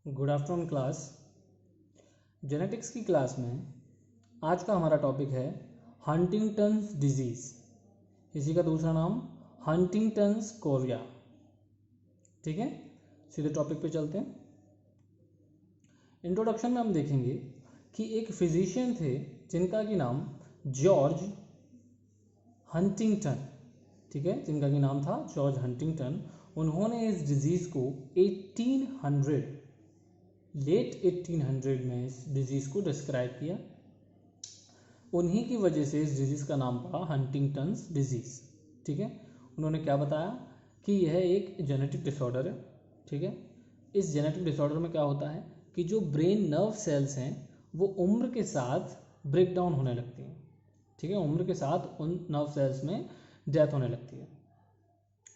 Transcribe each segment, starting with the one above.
Good afternoon class. Genetics की class में आज का हमारा टॉपिक है हंटिंगटन्स डिजीज़। इसी का दूसरा नाम हंटिंगटन्स कोरिया। ठीक है, सीधे टॉपिक पे चलते हैं। इंट्रोडक्शन में हम देखेंगे कि एक फिजिशियन थे जिनका कि नाम जॉर्ज हंटिंगटन, ठीक है, जिनका कि नाम था जॉर्ज हंटिंगटन। उन्होंने इस डिजीज़ को 1800 लेट 1800 में इस डिजीज़ को डिस्क्राइब किया। उन्हीं की वजह से इस डिजीज़ का नाम पड़ा हंटिंगटन्स डिजीज़। ठीक है, उन्होंने क्या बताया कि यह एक जेनेटिक डिसऑर्डर है। ठीक है, इस जेनेटिक डिसऑर्डर में क्या होता है कि जो ब्रेन नर्व सेल्स हैं वो उम्र के साथ ब्रेक डाउन होने लगती हैं। ठीक है, उम्र के साथ उन नर्व सेल्स में डेथ होने लगती है।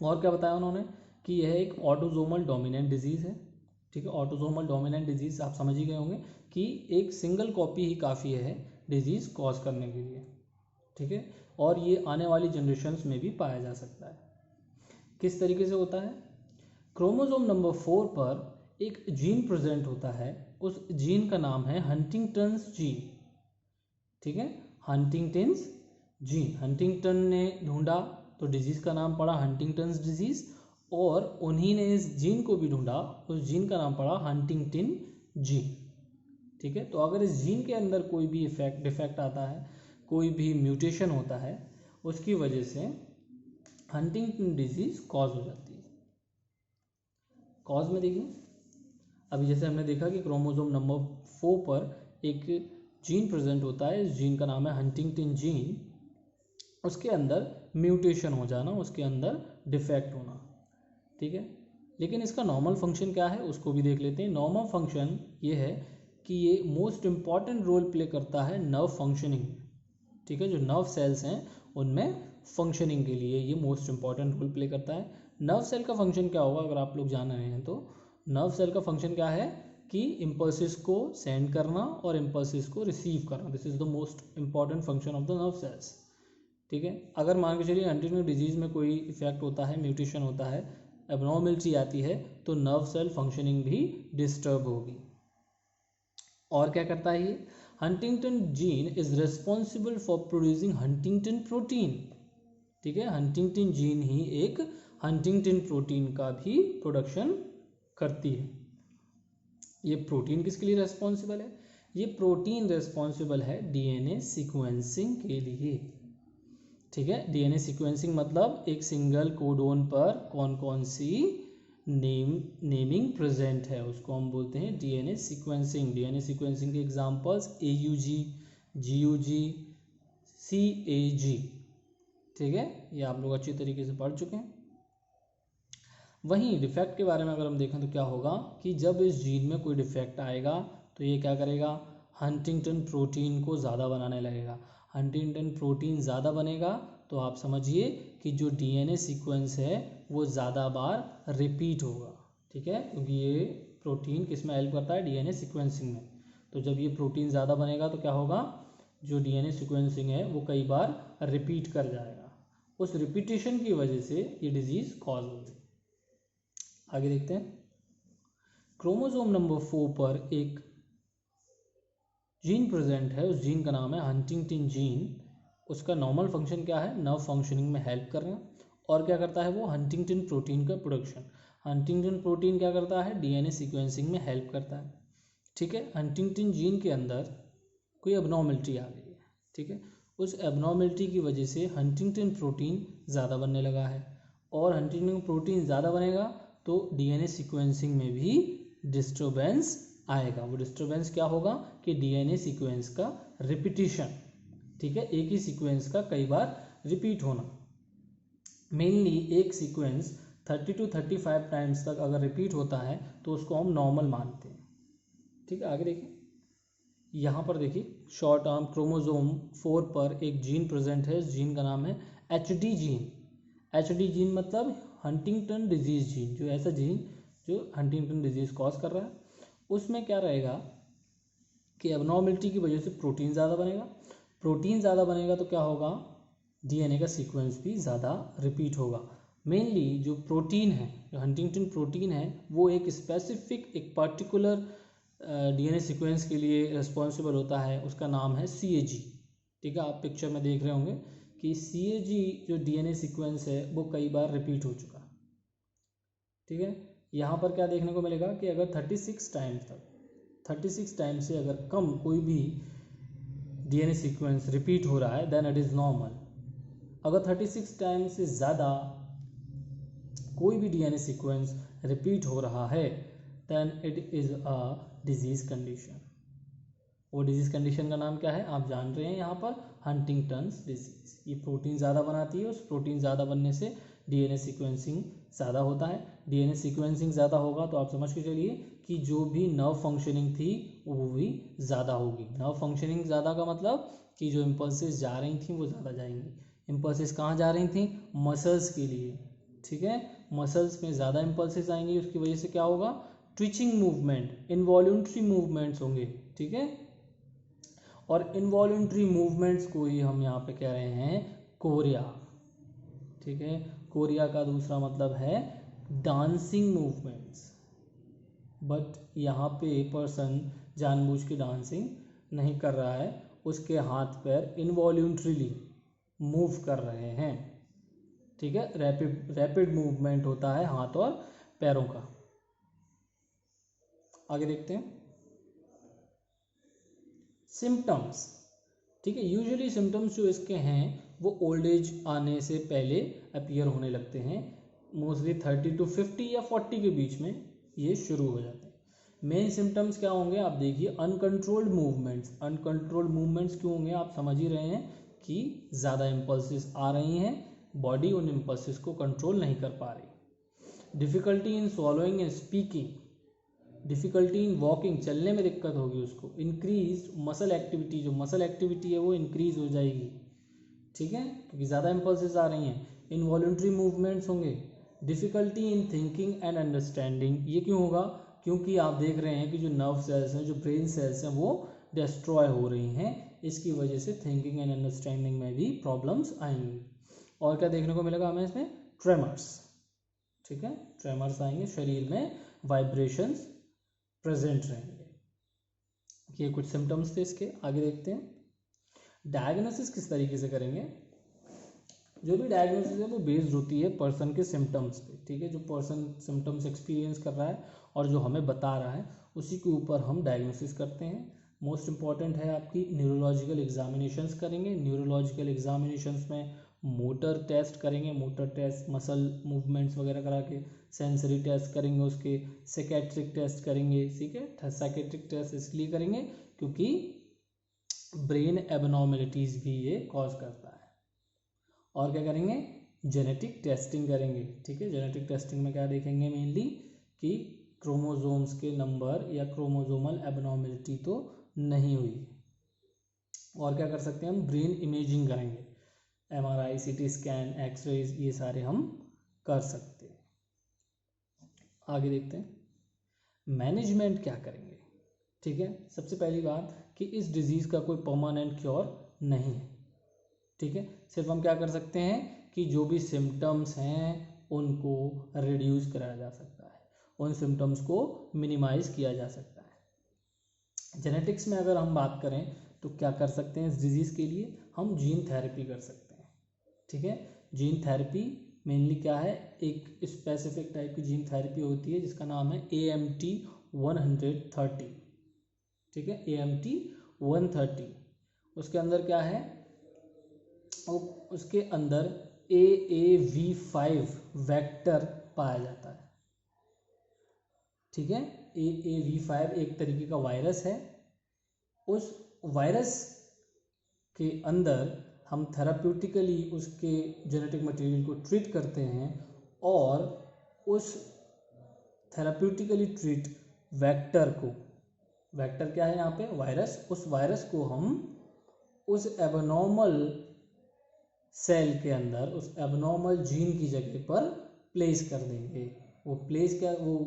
और क्या बताया उन्होंने कि यह एक ऑटोसोमल डोमिनेंट डिजीज़ है। ठीक है, ऑटोसोमल डोमिनेंट डिजीज़ आप समझ ही गए होंगे कि एक सिंगल कॉपी ही काफ़ी है डिजीज़ कॉज करने के लिए। ठीक है, और ये आने वाली जनरेशन्स में भी पाया जा सकता है। किस तरीके से होता है? क्रोमोसोम नंबर 4 पर एक जीन प्रेजेंट होता है। उस जीन का नाम है हंटिंगटन्स जीन। ठीक है, हंटिंगटन्स जीन हंटिंगटन ने ढूंढा तो डिजीज़ का नाम पड़ा हंटिंगटन्स डिजीज़, और उन्हीं ने इस जीन को भी ढूंढा, उस जीन का नाम पड़ा हंटिंगटन जीन। ठीक है, तो अगर इस जीन के अंदर कोई भी डिफेक्ट आता है, कोई भी म्यूटेशन होता है, उसकी वजह से हंटिंगटन डिजीज़ कॉज हो जाती है। कॉज में देखिए, अभी जैसे हमने देखा कि क्रोमोसोम नंबर 4 पर एक जीन प्रेजेंट होता है, इस जीन का नाम है हंटिंगटन जीन। उसके अंदर म्यूटेशन हो जाना, उसके अंदर डिफेक्ट होना। ठीक है, लेकिन इसका नॉर्मल फंक्शन क्या है उसको भी देख लेते हैं। नॉर्मल फंक्शन ये है कि ये मोस्ट इम्पॉर्टेंट रोल प्ले करता है नर्व फंक्शनिंग। ठीक है, जो नर्व सेल्स हैं उनमें फंक्शनिंग के लिए ये मोस्ट इम्पॉर्टेंट रोल प्ले करता है। नर्व सेल का फंक्शन क्या होगा अगर आप लोग जान रहे हैं तो नर्व सेल का फंक्शन क्या है कि इम्पल्सिस को सेंड करना और इम्पल्सिस को रिसीव करना। This is the most important function of the nerve cells. ठीक है, अगर मान के चलिए हंटिंगटन डिजीज़ में कोई इफेक्ट होता है, म्यूटेशन होता है, एबनॉर्मलिटी आती है, तो नर्व सेल फंक्शनिंग भी डिस्टर्ब होगी। और क्या करता है ये? Huntington gene is responsible for producing Huntington protein. ठीक है, हंटिंगटन जीन ही एक हंटिंगटन प्रोटीन का भी प्रोडक्शन करती है। ये प्रोटीन किसके लिए रेस्पॉन्सिबल है? ये प्रोटीन रेस्पॉन्सिबल है डीएनए सीक्वेंसिंग के लिए। ठीक है, डीएनए सीक्वेंसिंग मतलब एक सिंगल कोडोन पर कौन कौन सी नेमिंग प्रेजेंट है उसको हम बोलते हैं डीएनए सीक्वेंसिंग। डीएनए सीक्वेंसिंग के एग्जांपल्स एयूजी, जीयूजी, सीएजी। ठीक है, ये आप लोग अच्छी तरीके से पढ़ चुके हैं। वहीं डिफेक्ट के बारे में अगर हम देखें तो क्या होगा कि जब इस जीन में कोई डिफेक्ट आएगा तो ये क्या करेगा? हंटिंगटन प्रोटीन को ज़्यादा बनाने लगेगा। हंटिंगटन प्रोटीन ज़्यादा बनेगा तो आप समझिए कि जो डीएनए सीक्वेंस है वो ज़्यादा बार रिपीट होगा। ठीक है, क्योंकि ये प्रोटीन किस में हेल्प करता है? डीएनए सीक्वेंसिंग में। तो जब ये प्रोटीन ज़्यादा बनेगा तो क्या होगा? जो डीएनए सीक्वेंसिंग है वो कई बार रिपीट कर जाएगा। उस रिपीटेशन की वजह से ये डिजीज़ कॉज होगी। आगे देखते हैं। क्रोमोसोम नंबर 4 पर एक जीन प्रेजेंट है, उस जीन का नाम है हंटिंगटन जीन। उसका नॉर्मल फंक्शन क्या है? नर्व फंक्शनिंग में हेल्प करना। और क्या करता है वो? हंटिंगटन प्रोटीन का प्रोडक्शन। हंटिंगटन प्रोटीन क्या करता है? डीएनए सीक्वेंसिंग में हेल्प करता है। ठीक है, हंटिंगटन जीन के अंदर कोई एबनॉर्मलिटी आ गई है। ठीक है, उस एबनॉर्मलिटी की वजह से हंटिंगटन प्रोटीन ज़्यादा बनने लगा है, और हंटिंगटन प्रोटीन ज़्यादा बनेगा तो डीएनए सीक्वेंसिंग में भी डिस्टर्बेंस आएगा। वो डिस्टर्बेंस क्या होगा कि डीएनए सीक्वेंस का रिपीटिशन। ठीक है, एक ही सीक्वेंस का कई बार रिपीट होना। मेनली एक सीक्वेंस 30 to 35 टाइम्स तक अगर रिपीट होता है तो उसको हम नॉर्मल मानते हैं। ठीक है, आगे देखिए। यहाँ पर देखिए शॉर्ट आर्म क्रोमोसोम 4 पर एक जीन प्रेजेंट है। इस जीन का नाम है HD जीन। HD जीन मतलब हंटिंगटन डिजीज जीन, जो ऐसा जीन जो हंटिंगटन डिजीज कॉज कर रहा है। उसमें क्या रहेगा कि एबनॉर्मलिटी की वजह से प्रोटीन ज़्यादा बनेगा। प्रोटीन ज़्यादा बनेगा तो क्या होगा? डीएनए का सीक्वेंस भी ज़्यादा रिपीट होगा। मेनली जो प्रोटीन है, जो हंटिंगटन प्रोटीन है, वो एक स्पेसिफिक, एक पर्टिकुलर डीएनए सीक्वेंस के लिए रिस्पॉन्सिबल होता है, उसका नाम है CAG। ठीक है, आप पिक्चर में देख रहे होंगे कि CAG जो डीएनए सीक्वेंस है वो कई बार रिपीट हो चुका। ठीक है, यहाँ पर क्या देखने को मिलेगा कि अगर 36 टाइम से अगर कम कोई भी डीएनए सीक्वेंस रिपीट हो रहा है, देन इट इज़ नॉर्मल। अगर 36 टाइम से ज़्यादा कोई भी डीएनए सीक्वेंस रिपीट हो रहा है, then it is a disease condition. वो डिजीज़ कंडीशन का नाम क्या है, आप जान रहे हैं यहाँ पर, हंटिंगटन्स डिजीज़। ये प्रोटीन ज़्यादा बनाती है, उस प्रोटीन ज़्यादा बनने से डीएनए सीक्वेंसिंग ज़्यादा होता है। डीएनए सीक्वेंसिंग ज़्यादा होगा तो आप समझ के चलिए कि जो भी नर्व फंक्शनिंग थी वो भी ज़्यादा होगी। नर्व फंक्शनिंग ज़्यादा का मतलब कि जो इम्पल्सेस जा रही थी वो ज़्यादा जाएंगी। इम्पल्सेस कहाँ जा रही थी, मसल्स के लिए। ठीक है, मसल्स में ज़्यादा इम्पल्सेस आएंगी, उसकी वजह से क्या होगा, ट्विचिंग मूवमेंट, इनवॉल्यूंट्री मूवमेंट्स होंगे। ठीक है, और इनवॉल्यूंट्री मूवमेंट्स को ही हम यहाँ पे कह रहे हैं कोरिया। ठीक है, कोरिया का दूसरा मतलब है डांसिंग मूवमेंट्स। बट यहाँ पे पर्सन जानबूझ के डांसिंग नहीं कर रहा है, उसके हाथ पैर इनवॉल्यूंट्रीली मूव कर रहे हैं। ठीक है, रैपिड मूवमेंट होता है हाथ और पैरों का। आगे देखते हैं सिम्टम्स। ठीक है, यूजुअली सिम्टम्स जो इसके हैं वो ओल्ड एज आने से पहले अपीयर होने लगते हैं। मोस्टली 30 to 50 या 40 के बीच में ये शुरू हो जाते हैं। मेन सिम्टम्स क्या होंगे, आप देखिए, अनकंट्रोल्ड मूवमेंट्स। अनकंट्रोल्ड मूवमेंट्स क्यों होंगे, आप समझ ही रहे हैं कि ज़्यादा इम्पल्सेस आ रही हैं, बॉडी उन इम्पल्सेस को कंट्रोल नहीं कर पा रही। Difficulty in swallowing and speaking, difficulty in walking, चलने में दिक्कत होगी उसको। इंक्रीज मसल एक्टिविटी, जो मसल एक्टिविटी है वो इंक्रीज हो जाएगी। ठीक है, क्योंकि ज़्यादा इम्पल्सेस आ रही हैं। इनवॉल्यूंट्री मूवमेंट्स होंगे। Difficulty in thinking and understanding, ये क्यों होगा, क्योंकि आप देख रहे हैं कि जो नर्व सेल्स हैं, जो ब्रेन सेल्स हैं, वो डिस्ट्रॉय हो रही हैं। इसकी वजह से थिंकिंग एंड अंडरस्टैंडिंग में भी प्रॉब्लम्स आएंगी। और क्या देखने को मिलेगा हमें इसमें, ट्रेमर्स। ठीक है, ट्रेमर्स आएंगे, शरीर में वाइब्रेशंस प्रेजेंट रहेंगे। ये कुछ सिम्टम्स थे इसके। आगे देखते हैं डायग्नोसिस किस तरीके से करेंगे। जो भी डायग्नोसिस है वो बेस्ड होती है पर्सन के सिम्टम्स पे। ठीक है, जो पर्सन सिम्टम्स एक्सपीरियंस कर रहा है और जो हमें बता रहा है, उसी के ऊपर हम डायग्नोसिस करते हैं। मोस्ट इंपॉर्टेंट है आपकी न्यूरोलॉजिकल एग्जामिनेशंस करेंगे। न्यूरोलॉजिकल एग्जामिनेशंस में मोटर टेस्ट करेंगे, मोटर टेस्ट, मसल मूवमेंट्स वगैरह करा के। सेंसरी टेस्ट करेंगे उसके, साइकेट्रिक टेस्ट करेंगे। ठीक है, साइकेट्रिक टेस्ट इसलिए करेंगे क्योंकि ब्रेन एबनॉर्मेलिटीज़ भी ये कॉज करता है। और क्या करेंगे, जेनेटिक टेस्टिंग करेंगे। ठीक है, जेनेटिक टेस्टिंग में क्या देखेंगे, मेनली कि क्रोमोसोम्स के नंबर या क्रोमोसोमल एबनॉर्मेलिटी तो नहीं हुई। और क्या कर सकते हैं हम, ब्रेन इमेजिंग करेंगे, MRI, CT स्कैन, एक्सरेज, ये सारे हम कर सकते हैं। आगे देखते हैं मैनेजमेंट क्या करेंगे। ठीक है, सबसे पहली बात कि इस डिजीज़ का कोई परमानेंट क्योर नहीं है। ठीक है, सिर्फ हम क्या कर सकते हैं कि जो भी सिम्टम्स हैं उनको रिड्यूस कराया जा सकता है, उन सिम्टम्स को मिनिमाइज किया जा सकता है। जेनेटिक्स में अगर हम बात करें तो क्या कर सकते हैं, इस डिजीज़ के लिए हम जीन थेरेपी कर सकते हैं। ठीक है, जीन थेरेपी मेनली क्या है, एक स्पेसिफिक टाइप की जीन थेरेपी होती है जिसका नाम है AMT 130। ठीक है, AMT 130, उसके अंदर क्या है, उसके अंदर AAV5 वेक्टर पाया जाता है। ठीक है, AAV5 एक तरीके का वायरस है। उस वायरस के अंदर हम थेराप्यूटिकली उसके जेनेटिक मटेरियल को ट्रीट करते हैं और उस थेराप्यूटिकली ट्रीट वेक्टर को, वेक्टर क्या है यहाँ पे, वायरस, उस वायरस को हम उस एबनॉर्मल सेल के अंदर, उस एबनॉर्मल जीन की जगह पर प्लेस कर देंगे। वो प्लेस क्या, वो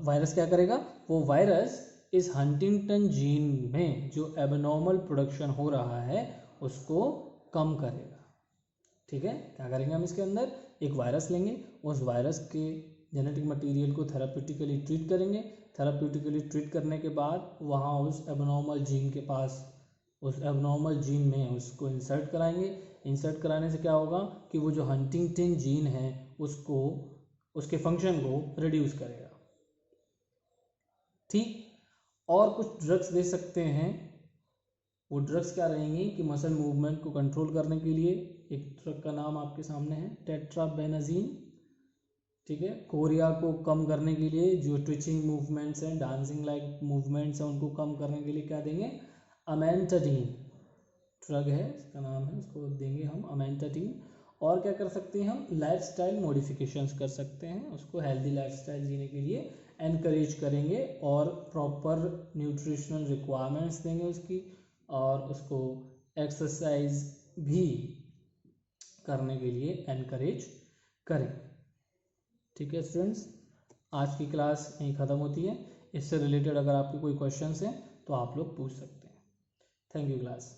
वायरस क्या करेगा, वो वायरस इस हंटिंगटन जीन में जो एबनॉर्मल प्रोडक्शन हो रहा है उसको कम करेगा। ठीक है, क्या करेंगे हम इसके अंदर, एक वायरस लेंगे, उस वायरस के जेनेटिक मटेरियल को थेराप्यूटिकली ट्रीट करेंगे। थेराप्यूटिकली ट्रीट करने के बाद वहाँ उस एबनॉर्मल जीन के पास, उस एबनॉर्मल जीन में उसको इंसर्ट कराएंगे। इंसर्ट कराने से क्या होगा कि वो जो हंटिंगटन जीन है उसको, उसके फंक्शन को रिड्यूस करेगा। ठीक, और कुछ ड्रग्स दे सकते हैं। वो ड्रग्स क्या रहेंगी कि मसल मूवमेंट को कंट्रोल करने के लिए, एक ड्रग का नाम आपके सामने है टेट्राबेनाजीन। ठीक है, कोरिया को कम करने के लिए, जो ट्विचिंग मूवमेंट्स हैं, डांसिंग लाइक मूवमेंट्स हैं, उनको कम करने के लिए क्या देंगे, अमेंटाडीन ड्रग है, इसका नाम है, उसको देंगे हम अमेंटाडीन। और क्या कर सकते हैं हम, लाइफस्टाइल मॉडिफिकेशंस कर सकते हैं, उसको हेल्दी लाइफस्टाइल जीने के लिए एनकरेज करेंगे और प्रॉपर न्यूट्रिशनल रिक्वायरमेंट्स देंगे उसकी, और उसको एक्सरसाइज भी करने के लिए एनकरेज करेंगे। ठीक है स्टूडेंट्स, आज की क्लास यहीं ख़त्म होती है। इससे रिलेटेड अगर आपके कोई क्वेश्चंस हैं तो आप लोग पूछ सकते हैं। Thank you class.